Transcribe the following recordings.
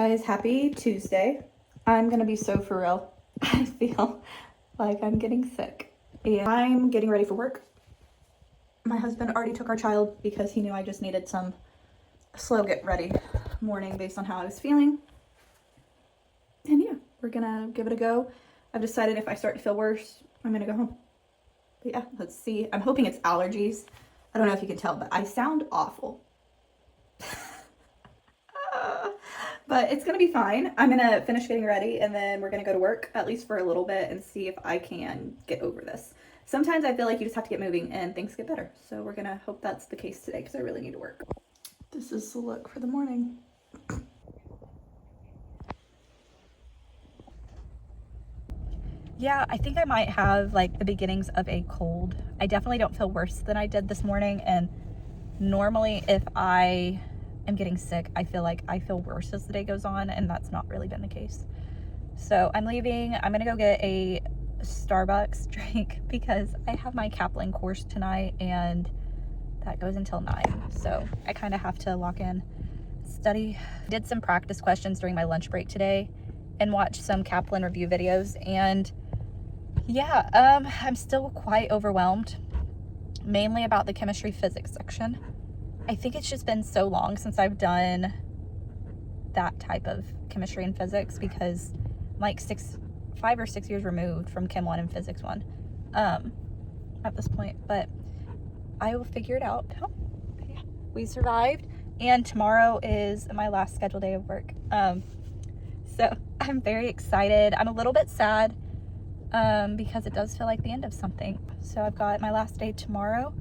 Guys, happy Tuesday. I'm gonna be so for real. I feel like I'm getting sick and I'm getting ready for work. My husband already took our child because he knew I just needed some slow get ready morning based on how I was feeling. And yeah, we're gonna give it a go. I've decided if I start to feel worse, I'm gonna go home. But yeah, let's see. I'm hoping it's allergies. I don't know if you can tell, but I sound awful. But it's gonna be fine. I'm gonna finish getting ready and then we're gonna go to work, at least for a little bit, and see if I can get over this. Sometimes I feel like you just have to get moving and things get better. So we're gonna hope that's the case today because I really need to work. This is the look for the morning. Yeah, I think I might have like the beginnings of a cold. I definitely don't feel worse than I did this morning, and normally if I am getting sick, I feel like I feel worse as the day goes on, and that's not really been the case. So I'm leaving. I'm gonna go get a Starbucks drink because I have my Kaplan course tonight and that goes until 9. So I kind of have to lock in study. Did some practice questions during my lunch break today and watched some Kaplan review videos, and yeah, I'm still quite overwhelmed, mainly about the chemistry physics section. I think it's just been so long since I've done that type of chemistry and physics because I'm like 5 or 6 years removed from Chem 1 and Physics 1 at this point, but I will figure it out. Oh, yeah. We survived, and tomorrow is my last scheduled day of work. So I'm very excited. I'm a little bit sad because it does feel like the end of something. So I've got my last day tomorrow.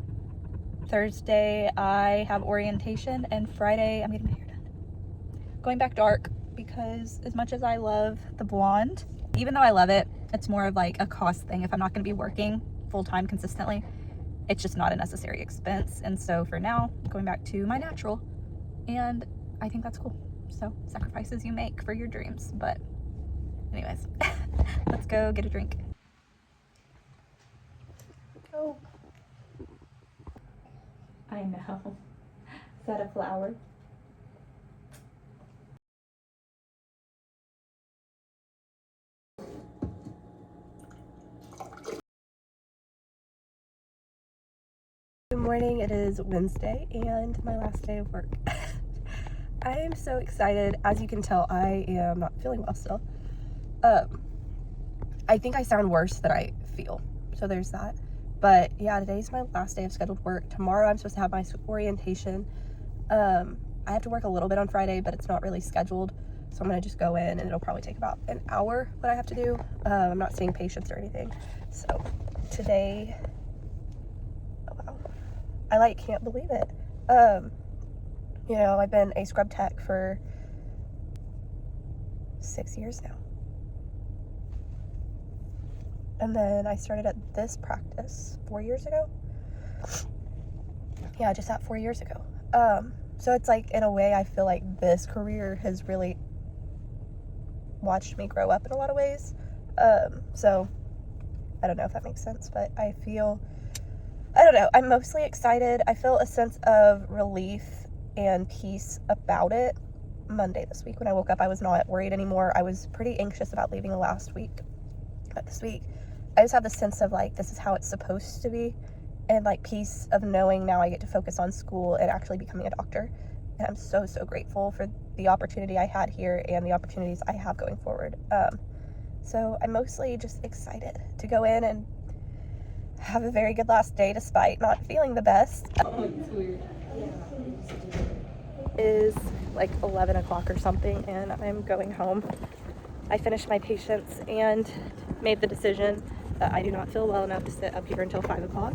Thursday I have orientation, and Friday I'm getting my hair done. Going back dark because as much as I love the blonde, even though I love it, it's more of like a cost thing. If I'm not going to be working full-time consistently, it's just not a necessary expense. And so for now, I'm going back to my natural, and I think that's cool. So sacrifices you make for your dreams. But anyways, let's go get a drink. Go. I know. Is that a flower? Good morning. It is Wednesday and my last day of work. I am so excited. As you can tell, I am not feeling well still. I think I sound worse than I feel, so there's that. But yeah, today's my last day of scheduled work. Tomorrow I'm supposed to have my orientation. I have to work a little bit on Friday, but it's not really scheduled, so I'm gonna just go in and it'll probably take about an hour what I have to do. I'm not seeing patients or anything. So today, oh wow, I like can't believe it. You know, I've been a scrub tech for 6 years now. And then I started at this practice 4 years ago. Yeah, just at 4 years ago. So it's like, in a way, I feel like this career has really watched me grow up in a lot of ways. So I don't know if that makes sense, but I don't know, I'm mostly excited. I feel a sense of relief and peace about it Monday this week. When I woke up, I was not worried anymore. I was pretty anxious about leaving last week, but this week I just have the sense of like, this is how it's supposed to be, and like peace of knowing now I get to focus on school and actually becoming a doctor. And I'm so grateful for the opportunity I had here and the opportunities I have going forward. So I'm mostly just excited to go in and have a very good last day despite not feeling the best. It's weird. It is like 11 o'clock or something, and I'm going home. I finished my patients and made the decision that I do not feel well enough to sit up here until 5 o'clock.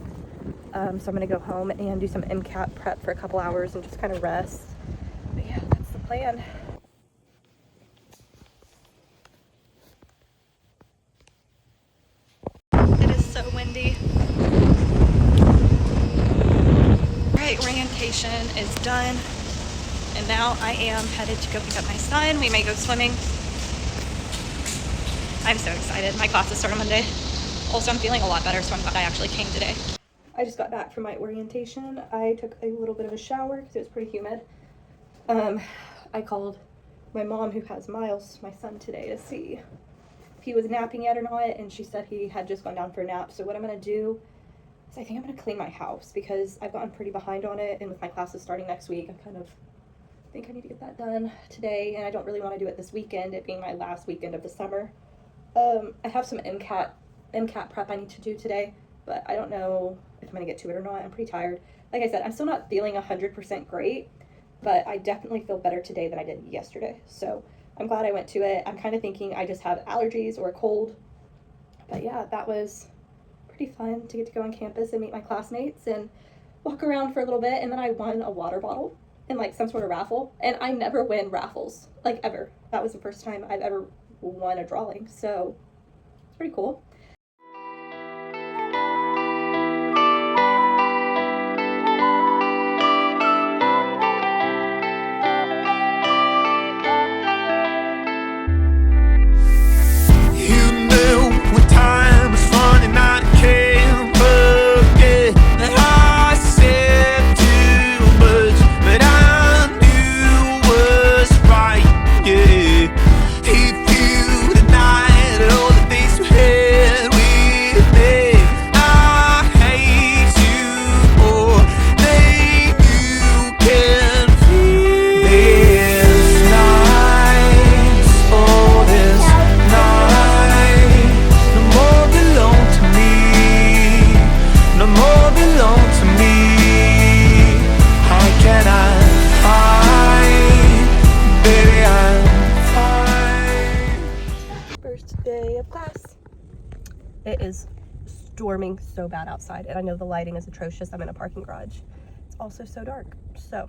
So I'm gonna go home and do some MCAT prep for a couple hours and just kind of rest. But yeah, that's the plan. It is so windy. Alright, orientation is done. And now I am headed to go pick up my son. We may go swimming. I'm so excited. My classes start on Monday. Also, I'm feeling a lot better, so I'm glad I actually came today. I just got back from my orientation. I took a little bit of a shower because it was pretty humid. I called my mom, who has Miles, my son, today to see if he was napping yet or not, and she said he had just gone down for a nap. So what I'm going to do is I think I'm going to clean my house because I've gotten pretty behind on it, and with my classes starting next week, I think I need to get that done today, and I don't really want to do it this weekend, it being my last weekend of the summer. I have some MCAT prep I need to do today, but I don't know if I'm going to get to it or not. I'm pretty tired. Like I said, I'm still not feeling 100% great, but I definitely feel better today than I did yesterday. So I'm glad I went to it. I'm kind of thinking I just have allergies or a cold. But yeah, that was pretty fun to get to go on campus and meet my classmates and walk around for a little bit. And then I won a water bottle in like some sort of raffle. And I never win raffles, like ever. That was the first time I've ever won a drawing. So it's pretty cool. You knew when time was running out, I can't forget that I said too much, but I knew was right, yeah. If you denied all the things you had with me, I hate you more than you can feel. This night, oh this night, no more belong to me, no more belong to me. How can I find, baby, I'm fine. First day of class. It is storming so bad outside, and I know the lighting is atrocious. I'm in a parking garage. It's also so dark. So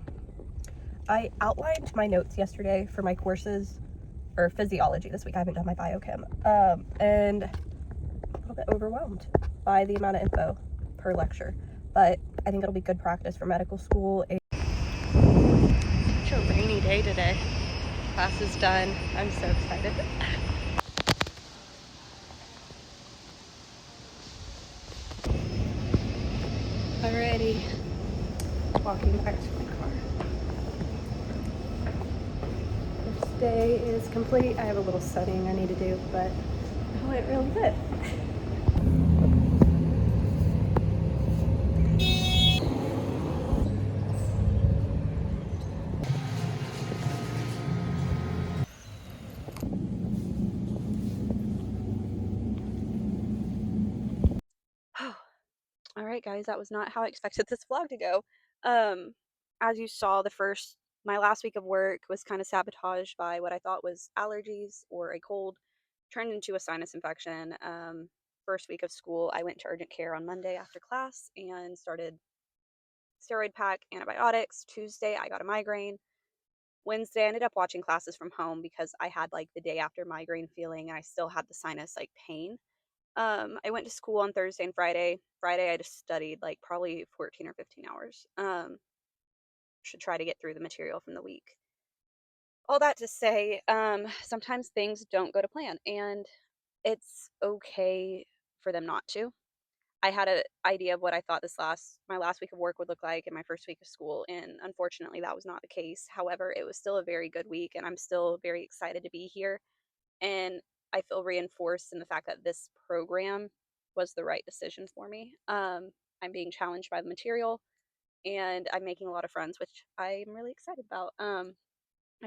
I outlined my notes yesterday for my courses, or physiology this week. I haven't done my biochem, and a little bit overwhelmed by the amount of info per lecture, but I think it'll be good practice for medical school. Such a rainy day today. Class is done. I'm so excited. Alrighty, walking back to my car. First day is complete. I have a little studying I need to do, but I went really good. All right, guys, that was not how I expected this vlog to go. As you saw, my last week of work was kind of sabotaged by what I thought was allergies or a cold, turned into a sinus infection. First week of school, I went to urgent care on Monday after class and started steroid pack, antibiotics. Tuesday, I got a migraine. Wednesday, I ended up watching classes from home because I had like the day after migraine feeling and I still had the sinus like pain. I went to school on Thursday and Friday. Friday, I just studied like probably 14 or 15 hours. Should try to get through the material from the week. All that to say, sometimes things don't go to plan, and it's okay for them not to. I had an idea of what I thought my last week of work would look like in my first week of school, and unfortunately, that was not the case. However, it was still a very good week, and I'm still very excited to be here. And I feel reinforced in the fact that this program was the right decision for me. I'm being challenged by the material and I'm making a lot of friends, which I'm really excited about. I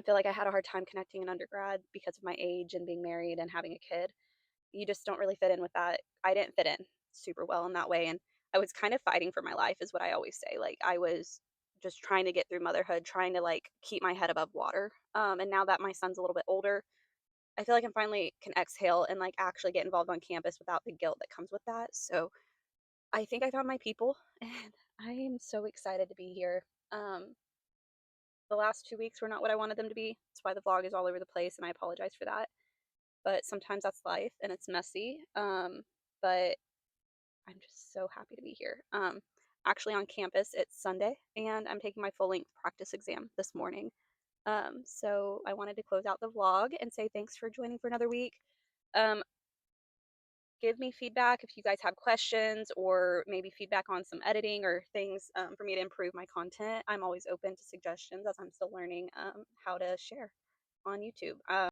feel like I had a hard time connecting in undergrad because of my age and being married and having a kid. You just don't really fit in with that. I didn't fit in super well in that way. And I was kind of fighting for my life, is what I always say. Like, I was just trying to get through motherhood, trying to like keep my head above water. And now that my son's a little bit older, I feel like I finally can exhale and like actually get involved on campus without the guilt that comes with that. So I think I found my people and I am so excited to be here. Um, the last 2 weeks were not what I wanted them to be. That's why the vlog is all over the place and I apologize for that. But sometimes that's life and it's messy. But I'm just so happy to be here. Actually on campus, it's Sunday and I'm taking my full length practice exam this morning. So I wanted to close out the vlog and say thanks for joining for another week. Um, give me feedback if you guys have questions or maybe feedback on some editing or things for me to improve my content. I'm always open to suggestions as I'm still learning how to share. on YouTube.